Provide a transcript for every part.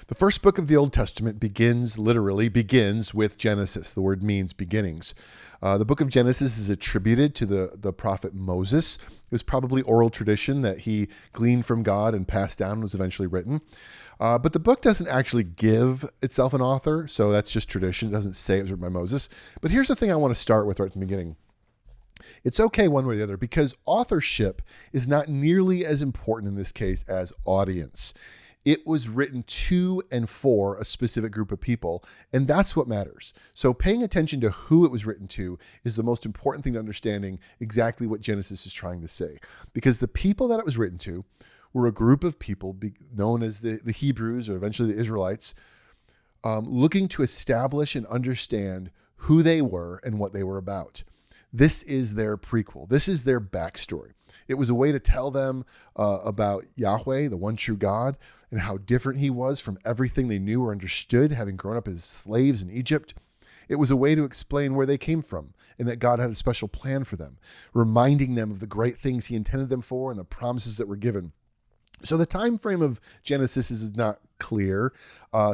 The first book of the Old Testament literally begins with Genesis. The word means beginnings. The book of Genesis is attributed to the prophet Moses. It was probably oral tradition that he gleaned from God and passed down and was eventually written. But the book doesn't actually give itself an author, so that's just tradition. It doesn't say it was written by Moses. But here's the thing I want to start with right from the beginning. It's okay one way or the other because authorship is not nearly as important in this case as audience. It was written to and for a specific group of people, and that's what matters. So paying attention to who it was written to is the most important thing to understanding exactly what Genesis is trying to say. Because the people that it was written to were a group of people known as the Hebrews or eventually the Israelites, looking to establish and understand who they were and what they were about. This is their prequel. This is their backstory. It was a way to tell them about Yahweh, the one true God, and how different he was from everything they knew or understood, having grown up as slaves in Egypt. It was a way to explain where they came from and that God had a special plan for them, reminding them of the great things he intended them for and the promises that were given. So the time frame of Genesis is not clear.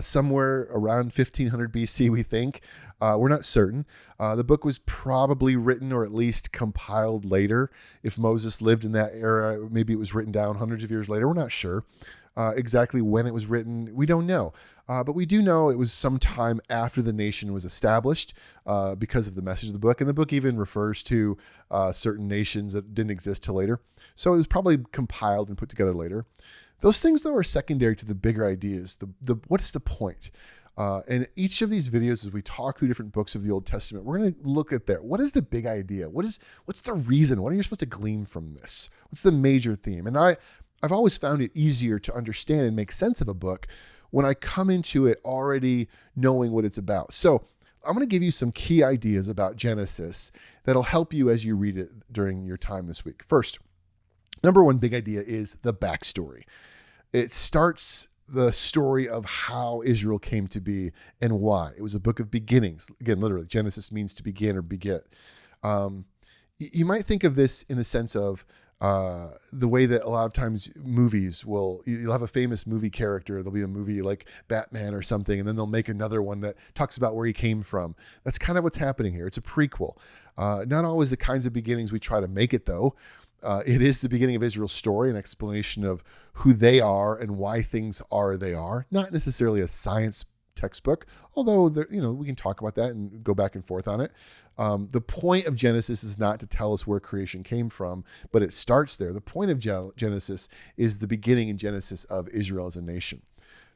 Somewhere around 1500 BC, we think. We're not certain. The book was probably written or at least compiled later. If Moses lived in that era, maybe it was written down hundreds of years later. We're not sure exactly when it was written. We don't know. But we do know it was sometime after the nation was established because of the message of the book. And the book even refers to certain nations that didn't exist till later. So it was probably compiled and put together later. Those things, though, are secondary to the bigger ideas. What is the point? And each of these videos, as we talk through different books of the Old Testament, we're going to look at what is the big idea? What's the reason? What are you supposed to glean from this? What's the major theme? And I've always found it easier to understand and make sense of a book when I come into it already knowing what it's about. So I'm going to give you some key ideas about Genesis that'll help you as you read it during your time this week. First, number one big idea is the backstory. It starts the story of how Israel came to be and why. It was a book of beginnings. Again, literally, Genesis means to begin or beget. You might think of this in the sense of the way that a lot of times you'll have a famous movie character. There'll be a movie like Batman or something, and then they'll make another one that talks about where he came from. That's kind of what's happening here. It's a prequel. Not always the kinds of beginnings we try to make it, though. It is the beginning of Israel's story, an explanation of who they are and why things are they are. Not necessarily a science textbook, although we can talk about that and go back and forth on it. The point of Genesis is not to tell us where creation came from, but it starts there. The point of Genesis is the beginning in Genesis of Israel as a nation.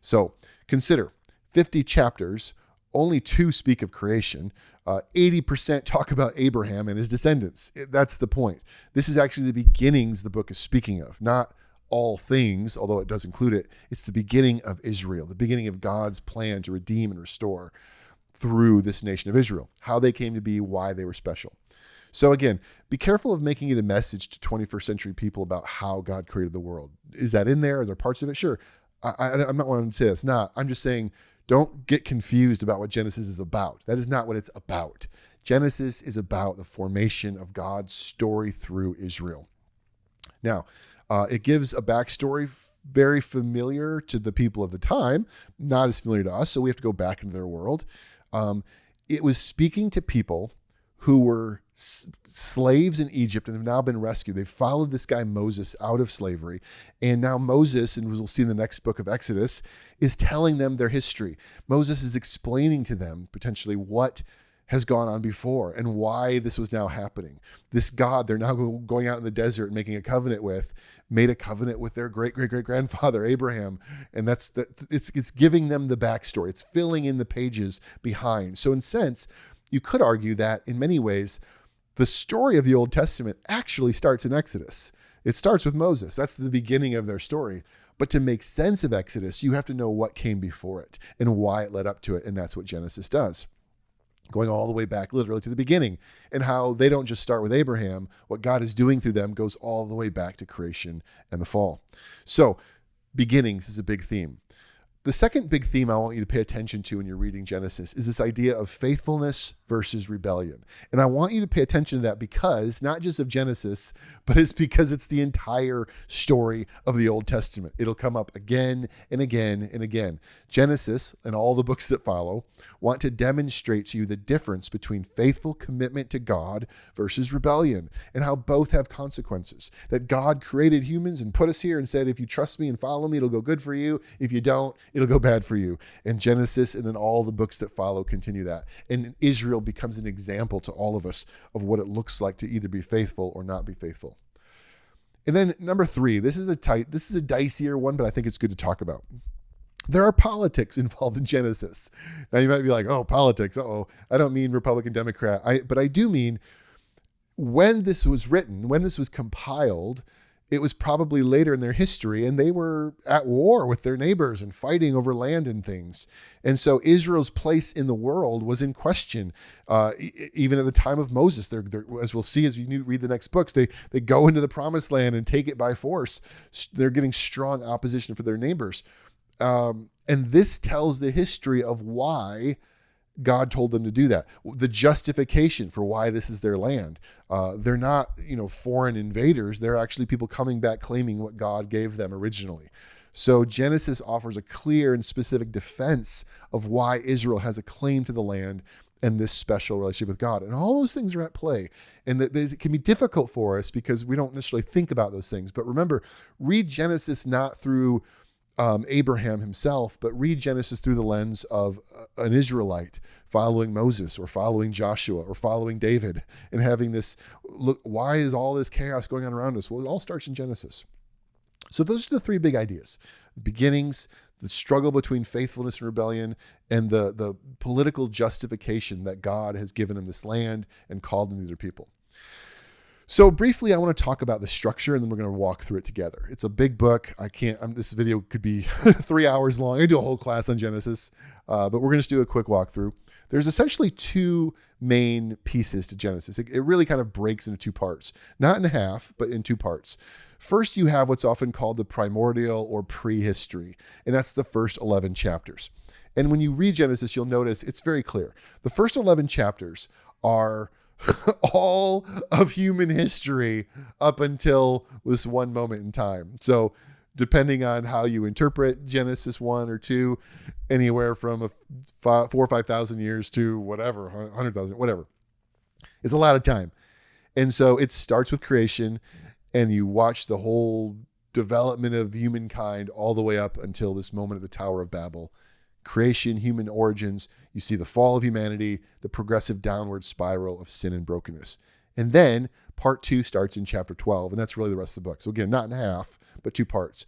So consider 50 chapters, only 2 speak of creation. 80% talk about Abraham and his descendants. That's the point. This is actually the beginnings the book is speaking of, not all things, although it does include it. It's the beginning of Israel, the beginning of God's plan to redeem and restore through this nation of Israel, how they came to be, why they were special. So again, be careful of making it a message to 21st century people about how God created the world. Is that in there? Are there parts of it? Sure. I'm not wanting to say it's not. I'm just saying don't get confused about what Genesis is about. That is not what it's about. Genesis is about the formation of God's story through Israel. Now, it gives a backstory very familiar to the people of the time, not as familiar to us, so we have to go back into their world. It was speaking to people who were slaves in Egypt and have now been rescued. They followed this guy Moses out of slavery. And now Moses, and we'll see in the next book of Exodus, is telling them their history. Moses is explaining to them potentially what has gone on before and why this was now happening. This God they're now going out in the desert and making a covenant with, made a covenant with their great-great-great-grandfather, Abraham. And it's giving them the backstory. It's filling in the pages behind. So in a sense, you could argue that in many ways, the story of the Old Testament actually starts in Exodus. It starts with Moses. That's the beginning of their story. But to make sense of Exodus, you have to know what came before it and why it led up to it. And that's what Genesis does. Going all the way back literally to the beginning, and how they don't just start with Abraham. What God is doing through them goes all the way back to creation and the fall. So beginnings is a big theme. The second big theme I want you to pay attention to when you're reading Genesis is this idea of faithfulness versus rebellion. And I want you to pay attention to that because, not just of Genesis, but it's because it's the entire story of the Old Testament. It'll come up again and again and again. Genesis and all the books that follow want to demonstrate to you the difference between faithful commitment to God versus rebellion, and how both have consequences. That God created humans and put us here and said, if you trust me and follow me, it'll go good for you. If you don't, it'll go bad for you. And Genesis and then all the books that follow continue that. And Israel becomes an example to all of us of what it looks like to either be faithful or not be faithful. And then number 3, this is a dicier one, but I think it's good to talk about. There are politics involved in Genesis. Now you might be like, oh, politics. I don't mean Republican, Democrat. But I do mean when this was written, when this was compiled, it was probably later in their history, and they were at war with their neighbors and fighting over land and things. And so Israel's place in the world was in question. Even at the time of Moses, they're, as we'll see as you read the next books, they go into the promised land and take it by force. They're getting strong opposition for their neighbors. And this tells the history of why God told them to do that. The justification for why this is their land. They're not, foreign invaders. They're actually people coming back claiming what God gave them originally. So Genesis offers a clear and specific defense of why Israel has a claim to the land and this special relationship with God. And all those things are at play. And that it can be difficult for us because we don't necessarily think about those things. But remember, read Genesis not through Abraham himself, but read Genesis through the lens of an Israelite following Moses or following Joshua or following David and having this look, why is all this chaos going on around us? Well, it all starts in Genesis. So those are the 3 big ideas: the beginnings, the struggle between faithfulness and rebellion, and the political justification that God has given them this land and called them to their people. So briefly, I want to talk about the structure, and then we're going to walk through it together. It's a big book. This video could be 3 hours long. I do a whole class on Genesis, but we're going to just do a quick walkthrough. There's essentially 2 main pieces to Genesis. It really kind of breaks into 2 parts, not in half, but in 2 parts. First, you have what's often called the primordial or prehistory, and that's the first 11 chapters. And when you read Genesis, you'll notice it's very clear. The first 11 chapters are all of human history up until this one moment in time. So depending on how you interpret Genesis 1 or 2, anywhere from 4,000 or 5,000 years to whatever, 100,000, whatever. It's a lot of time. And so it starts with creation, and you watch the whole development of humankind all the way up until this moment of the Tower of Babel. Creation, human origins, you see the fall of humanity, the progressive downward spiral of sin and brokenness. And then part 2 starts in chapter 12, and that's really the rest of the book. So again, not in half, but 2 parts.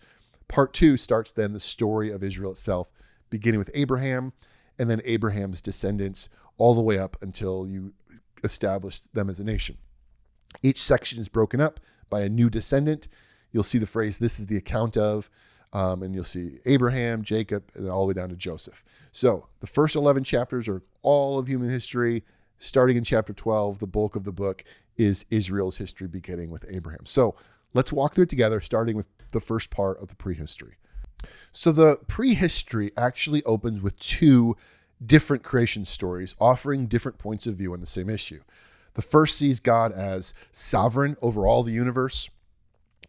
Part 2 starts then the story of Israel itself, beginning with Abraham, and then Abraham's descendants all the way up until you establish them as a nation. Each section is broken up by a new descendant. You'll see the phrase, this is the account of, and you'll see Abraham, Jacob, and all the way down to Joseph. So the first 11 chapters are all of human history. Starting in chapter 12, the bulk of the book is Israel's history, beginning with Abraham. So let's walk through it together, starting with the first part of the prehistory. So the prehistory actually opens with 2 different creation stories, offering different points of view on the same issue. The first sees God as sovereign over all the universe,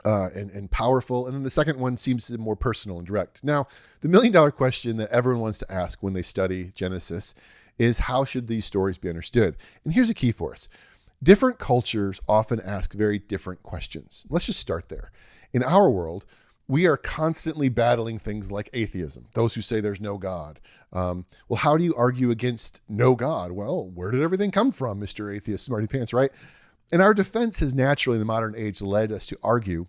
and powerful. And then the second one seems more personal and direct. Now, the $1,000,000 question that everyone wants to ask when they study Genesis is, how should these stories be understood? And here's a key for us. Different cultures often ask very different questions. Let's just start there. In our world, we are constantly battling things like atheism, those who say there's no God. Well, how do you argue against no God? Well, where did everything come from, Mr. Atheist Smarty Pants, right? And our defense has naturally in the modern age led us to argue,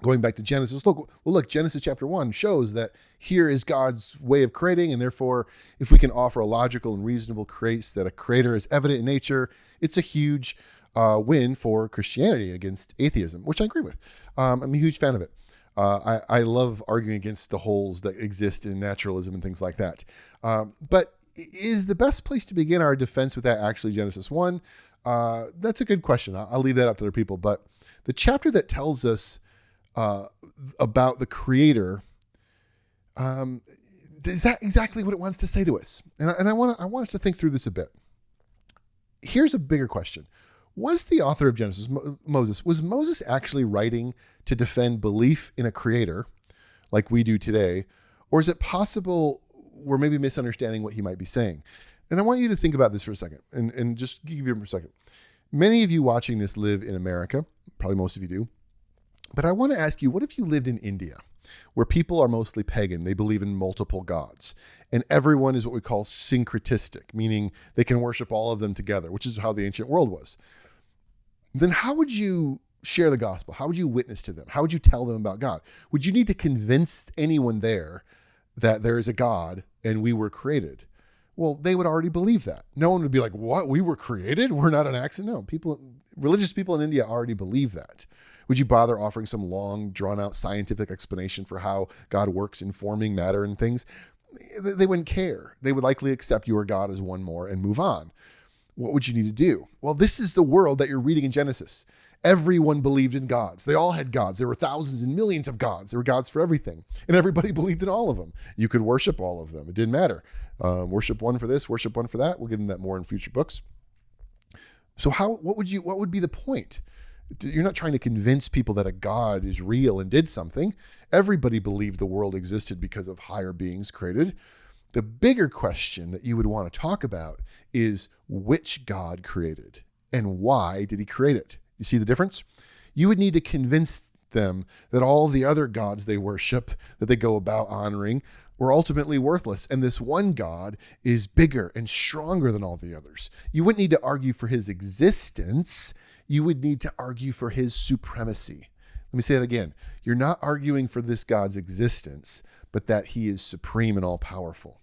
going back to Genesis, look, Genesis chapter 1 shows that here is God's way of creating, and therefore, if we can offer a logical and reasonable case that a creator is evident in nature, it's a huge win for Christianity against atheism, which I agree with. I'm a huge fan of it. I love arguing against the holes that exist in naturalism and things like that. But is the best place to begin our defense with that actually Genesis 1? That's a good question. I'll leave that up to other people. But the chapter that tells us about the Creator is that exactly what it wants to say to us? And I want us to think through this a bit. Here's a bigger question. Was the author of Genesis, Moses, was Moses actually writing to defend belief in a creator like we do today? Or is it possible we're maybe misunderstanding what he might be saying? And I want you to think about this for a second and just give you a second. Many of you watching this live in America, probably most of you do. But I want to ask you, what if you lived in India, where people are mostly pagan? They believe in multiple gods. And everyone is what we call syncretistic, meaning they can worship all of them together, which is how the ancient world was. Then how would you share the gospel? How would you witness to them? How would you tell them about God? Would you need to convince anyone there that there is a God and we were created? Well, they would already believe that. No one would be like, what? We were created? We're not an accident? No, religious people in India already believe that. Would you bother offering some long, drawn-out scientific explanation for how God works in forming matter and things? They wouldn't care. They would likely accept your God as one more and move on. What would you need to do? Well, this is the world that you're reading in Genesis. Everyone believed in gods. They all had gods. There were thousands and millions of gods. There were gods for everything. And everybody believed in all of them. You could worship all of them. It didn't matter. Worship one for this, worship one for that. We'll get into that more in future books. So what would be the point? You're not trying to convince people that a God is real and did something. Everybody believed the world existed because of higher beings created. The bigger question that you would want to talk about is which God created and why did he create it? You see the difference? You would need to convince them that all the other gods they worshiped, that they go about honoring, were ultimately worthless. And this one God is bigger and stronger than all the others. You wouldn't need to argue for his existence. You would need to argue for his supremacy. Let me say that again. You're not arguing for this God's existence, but that he is supreme and all-powerful.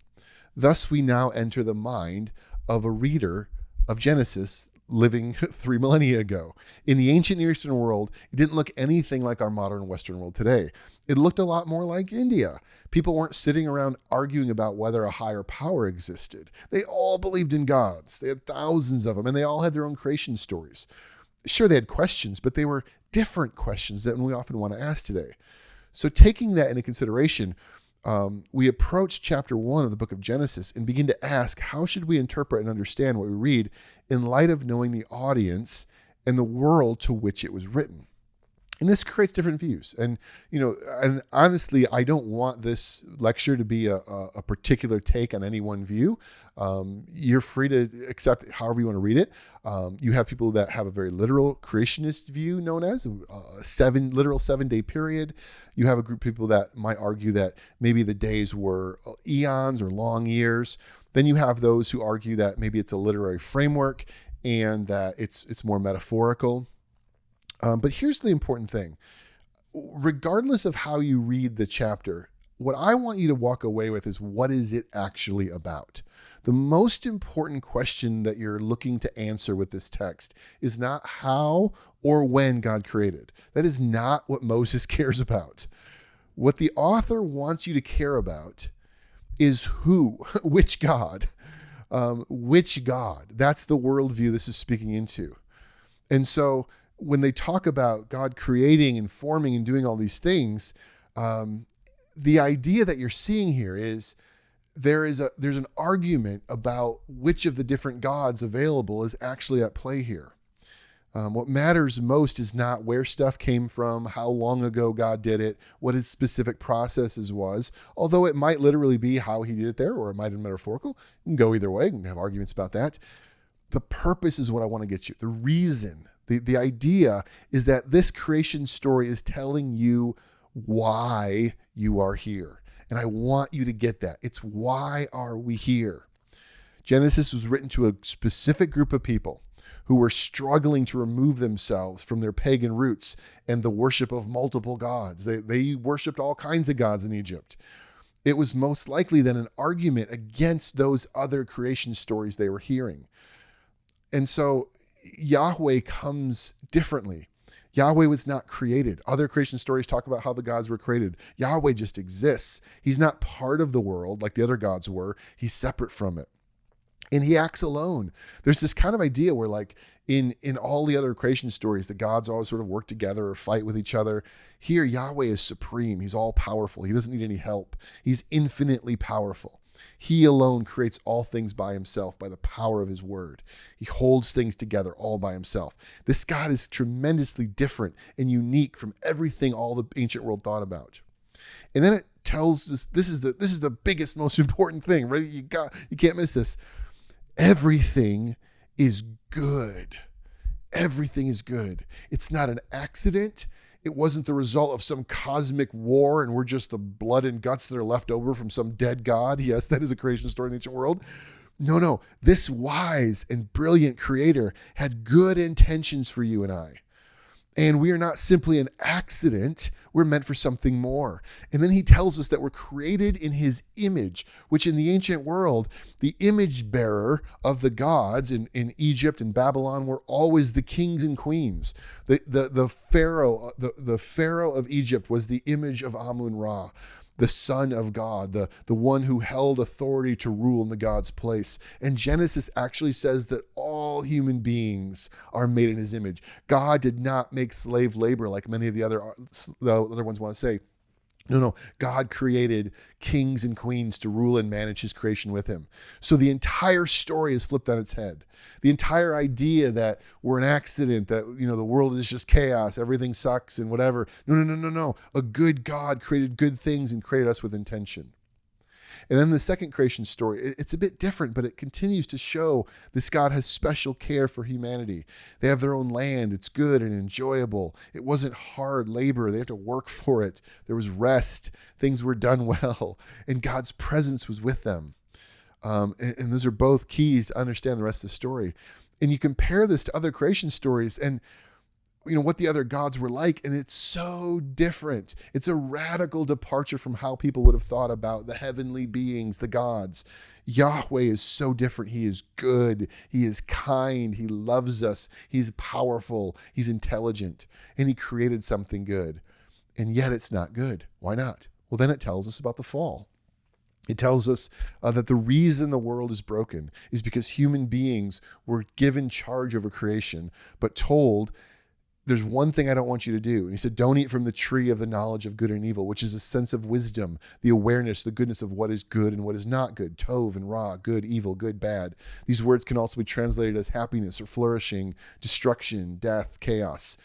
Thus, we now enter the mind of a reader of Genesis living 3 millennia ago. In the ancient Near Eastern world, it didn't look anything like our modern Western world today. It looked a lot more like India. People weren't sitting around arguing about whether a higher power existed. They all believed in gods. They had thousands of them, and they all had their own creation stories. Sure, they had questions, but they were different questions than we often want to ask today. So taking that into consideration, we approach chapter 1 of the book of Genesis and begin to ask, how should we interpret and understand what we read in light of knowing the audience and the world to which it was written? And this creates different views. And, and honestly, I don't want this lecture to be a particular take on any one view. You're free to accept however you want to read it. You have people that have a very literal creationist view, known as literal 7-day period. You have a group of people that might argue that maybe the days were eons or long years. Then you have those who argue that maybe it's a literary framework and that it's more metaphorical. But here's the important thing. Regardless of how you read the chapter, what I want you to walk away with is, what is it actually about? The most important question that you're looking to answer with this text is not how or when God created. That is not what Moses cares about. What the author wants you to care about is who, which God, which God. That's the worldview this is speaking into. And so when they talk about God creating and forming and doing all these things, the idea that you're seeing here is there's an argument about which of the different gods available is actually at play here. What matters most is not where stuff came from, how long ago God did it, what his specific processes was, although it might literally be how he did it there, or it might be metaphorical. You can go either way. You can have arguments about that. The purpose is what I want to get you. The reason, the idea is that this creation story is telling you why you are here. And I want you to get that. It's why are we here? Genesis was written to a specific group of people who were struggling to remove themselves from their pagan roots and the worship of multiple gods. They worshiped all kinds of gods in Egypt. It was most likely then an argument against those other creation stories they were hearing. And so Yahweh comes differently. Yahweh was not created. Other creation stories talk about how the gods were created. Yahweh just exists. He's not part of the world like the other gods were. He's separate from it. and he acts alone. There's this kind of idea where like in all the other creation stories, the gods always sort of work together or fight with each other. Here, Yahweh is supreme. He's all powerful. He doesn't need any help. He's infinitely powerful. He alone creates all things by himself, by the power of his word. He holds things together all by himself. This God is tremendously different and unique from everything all the ancient world thought about. And then it tells us, this is the biggest, most important thing, right? You can't miss this. Everything is good. Everything is good. It's not an accident. It wasn't the result of some cosmic war and we're just the blood and guts that are left over from some dead God. Yes, that is a creation story in the ancient world. No. This wise and brilliant creator had good intentions for you and I. And we are not simply an accident. We're meant for something more. And then he tells us that we're created in his image, which in the ancient world, the image bearer of the gods in Egypt and Babylon were always the kings and queens. The Pharaoh of Egypt was the image of Amun-Ra, the son of God, the one who held authority to rule in the God's place. And Genesis actually says that all human beings are made in his image. God did not make slave labor like many of the other ones want to say. No. God created kings and queens to rule and manage his creation with him. So the entire story is flipped on its head. The entire idea that we're an accident, that, the world is just chaos, everything sucks and whatever. No. A good God created good things and created us with intention. And then the second creation story, it's a bit different, but it continues to show this God has special care for humanity. They have their own land. It's good and enjoyable. It wasn't hard labor. They had to work for it. There was rest. Things were done well. And God's presence was with them. And those are both keys to understand the rest of the story. And you compare this to other creation stories and what the other gods were like, and it's so different. It's a radical departure from how people would have thought about the heavenly beings, the gods. Yahweh is so different. He is good. He is kind. He loves us. He's powerful. He's intelligent, and he created something good. And yet it's not good. Why not? Well, then it tells us about the fall. It tells us that the reason the world is broken is because human beings were given charge over creation, but told, there's one thing I don't want you to do. And he said, don't eat from the tree of the knowledge of good and evil, which is a sense of wisdom, the awareness, the goodness of what is good and what is not good. Tov and Ra, good, evil, good, bad. These words can also be translated as happiness or flourishing, destruction, death, chaos.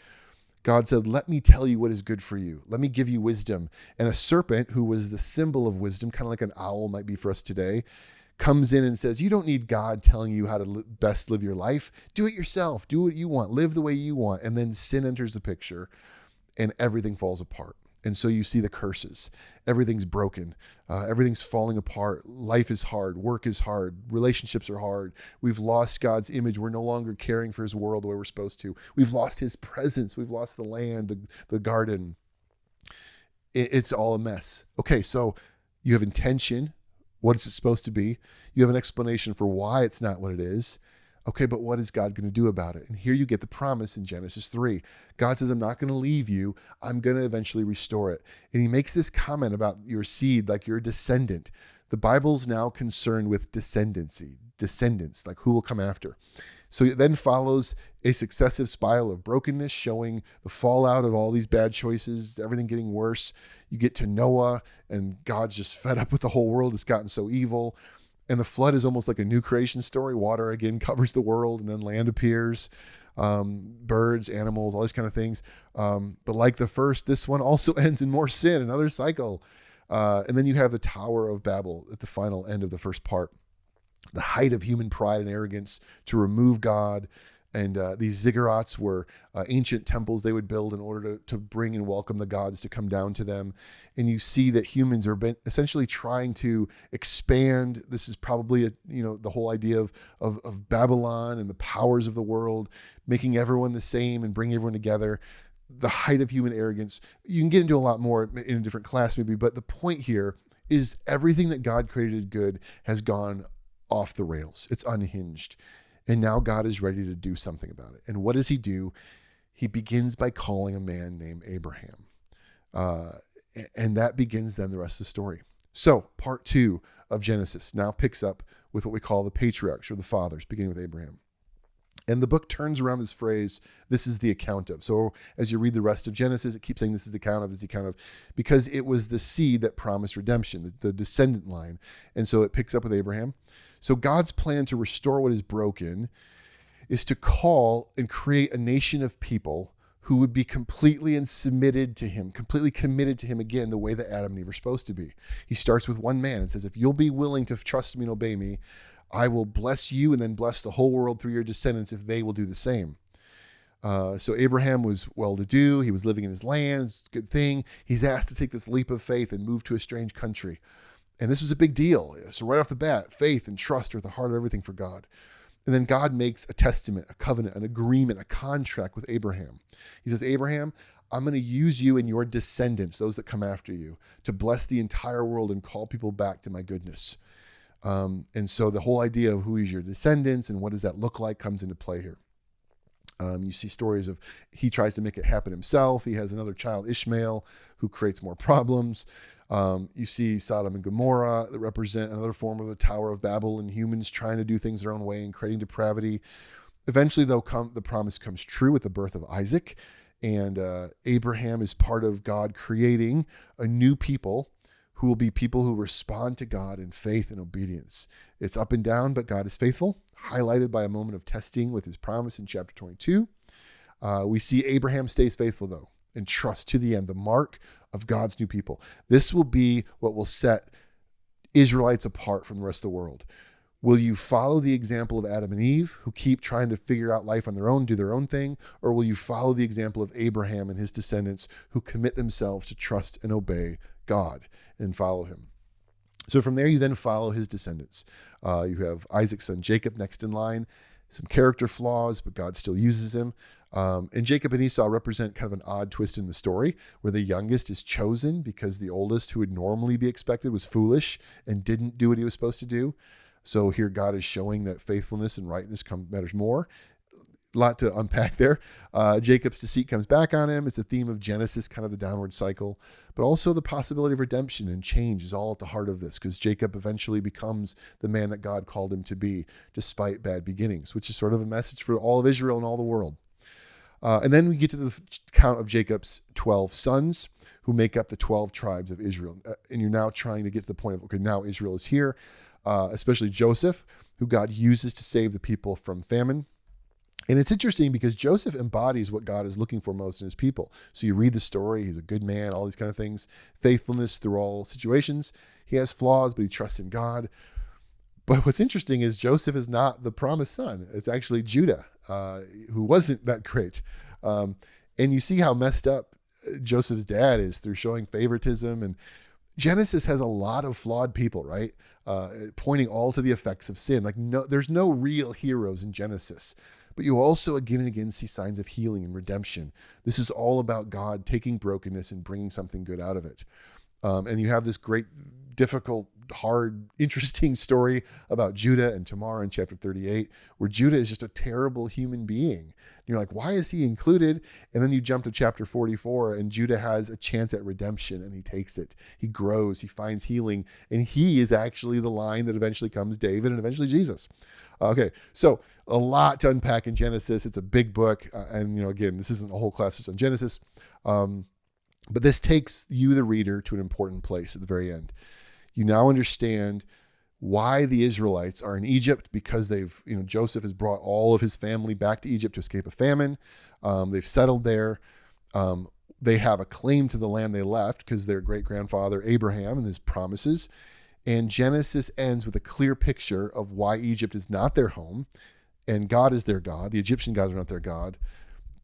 God said, let me tell you what is good for you. Let me give you wisdom. And a serpent, who was the symbol of wisdom, kind of like an owl might be for us today, comes in and says, you don't need God telling you how to best live your life. Do it yourself. Do what you want. Live the way you want. And then sin enters the picture and everything falls apart. And so you see the curses. Everything's broken. Everything's falling apart. Life is hard. Work is hard. Relationships are hard. We've lost God's image. We're no longer caring for his world the way we're supposed to. We've lost his presence. We've lost the land, the garden. It's all a mess. Okay, so you have intention. What is it supposed to be? You have an explanation for why it's not what it is. Okay, but what is God going to do about it? And here you get the promise in Genesis 3. God says, I'm not going to leave you. I'm going to eventually restore it. And he makes this comment about your seed, like your descendant. The Bible's now concerned with descendants, like who will come after. So it then follows a successive spiral of brokenness, showing the fallout of all these bad choices, everything getting worse. You get to Noah, and God's just fed up with the whole world. It's gotten so evil. And the flood is almost like a new creation story. Water again covers the world, and then land appears, birds, animals, all these kind of things. But like the first, this one also ends in more sin, another cycle. And then you have the Tower of Babel at the final end of the first part. The height of human pride and arrogance to remove God. And these ziggurats were ancient temples they would build in order to bring and welcome the gods to come down to them. And you see that humans are essentially trying to expand. This is probably the whole idea of Babylon and the powers of the world, making everyone the same and bringing everyone together. The height of human arrogance. You can get into a lot more in a different class maybe, but the point here is everything that God created good has gone off the rails. It's unhinged. And now God is ready to do something about it. And what does he do? He begins by calling a man named Abraham. And that begins then the rest of the story. So part 2 of Genesis now picks up with what we call the patriarchs, or the fathers, beginning with Abraham. And the book turns around this phrase, this is the account of. So as you read the rest of Genesis, it keeps saying this is the account of, this is the account of, because it was the seed that promised redemption, the descendant line. And so it picks up with Abraham. So God's plan to restore what is broken is to call and create a nation of people who would be completely and submitted to him, completely committed to him again, the way that Adam and Eve are supposed to be. He starts with one man and says, if you'll be willing to trust me and obey me, I will bless you and then bless the whole world through your descendants if they will do the same. So Abraham was well-to-do. He was living in his land. It's a good thing. He's asked to take this leap of faith and move to a strange country. And this was a big deal. So right off the bat, faith and trust are at the heart of everything for God. And then God makes a testament, a covenant, an agreement, a contract with Abraham. He says, Abraham, I'm going to use you and your descendants, those that come after you, to bless the entire world and call people back to my goodness. And so the whole idea of who is your descendants and what does that look like comes into play here. You see stories of he tries to make it happen himself. He has another child, Ishmael, who creates more problems. You see Sodom and Gomorrah that represent another form of the Tower of Babel and humans trying to do things their own way and creating depravity. Eventually, though, the promise comes true with the birth of Isaac. And Abraham is part of God creating a new people who will be people who respond to God in faith and obedience. It's up and down, but God is faithful, highlighted by a moment of testing with his promise in chapter 22. We see Abraham stays faithful, though, and trusts to the end, the mark of God's new people. This will be what will set Israelites apart from the rest of the world. Will you follow the example of Adam and Eve, who keep trying to figure out life on their own, do their own thing? Or will you follow the example of Abraham and his descendants, who commit themselves to trust and obey God and follow him? So from there, you then follow his descendants. You have Isaac's son Jacob next in line. Some character flaws, but God still uses him. And Jacob and Esau represent kind of an odd twist in the story, where the youngest is chosen because the oldest, who would normally be expected, was foolish and didn't do what he was supposed to do. So here God is showing that faithfulness and rightness matters more. A lot to unpack there. Jacob's deceit comes back on him. It's a theme of Genesis, kind of the downward cycle, but also the possibility of redemption and change is all at the heart of this, because Jacob eventually becomes the man that God called him to be, despite bad beginnings, which is sort of a message for all of Israel and all the world. And then we get to the count of Jacob's 12 sons, who make up the 12 tribes of Israel. And you're now trying to get to the point of, okay, now Israel is here, especially Joseph, who God uses to save the people from famine. And it's interesting because Joseph embodies what God is looking for most in his people. So you read the story, he's a good man, all these kind of things, faithfulness through all situations. He has flaws, but he trusts in God. But what's interesting is Joseph is not the promised son. It's actually Judah, who wasn't that great. And you see how messed up Joseph's dad is through showing favoritism. And Genesis has a lot of flawed people, right? Pointing all to the effects of sin. Like, there's no real heroes in Genesis. But you also again and again see signs of healing and redemption. This is all about God taking brokenness and bringing something good out of it. And you have this great, difficult, hard, interesting story about Judah and Tamar in chapter 38, where Judah is just a terrible human being. And you're like, why is he included? And then you jump to chapter 44, and Judah has a chance at redemption, and he takes it. He grows, he finds healing, and he is actually the line that eventually comes David and eventually Jesus. Okay, so a lot to unpack in Genesis. It's a big book. And, again, this isn't a whole class just on Genesis. But this takes you, the reader, to an important place at the very end. You now understand why the Israelites are in Egypt, because Joseph has brought all of his family back to Egypt to escape a famine. They've settled there. They have a claim to the land they left because their great-grandfather Abraham and his promises. And Genesis ends with a clear picture of why Egypt is not their home and God is their God. The Egyptian gods are not their God.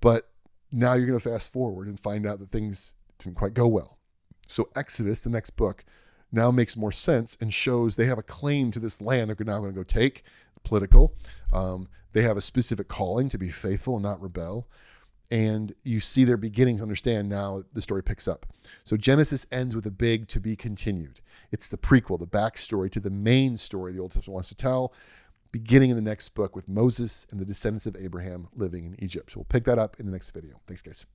But now you're going to fast forward and find out that things didn't quite go well. So Exodus, the next book, now makes more sense and shows they have a claim to this land they're now going to go take, political. They have a specific calling to be faithful and not rebel. And you see their beginnings, understand now the story picks up. So Genesis ends with a big to be continued. It's the prequel, the backstory to the main story the Old Testament wants to tell, beginning in the next book with Moses and the descendants of Abraham living in Egypt. So we'll pick that up in the next video. Thanks, guys.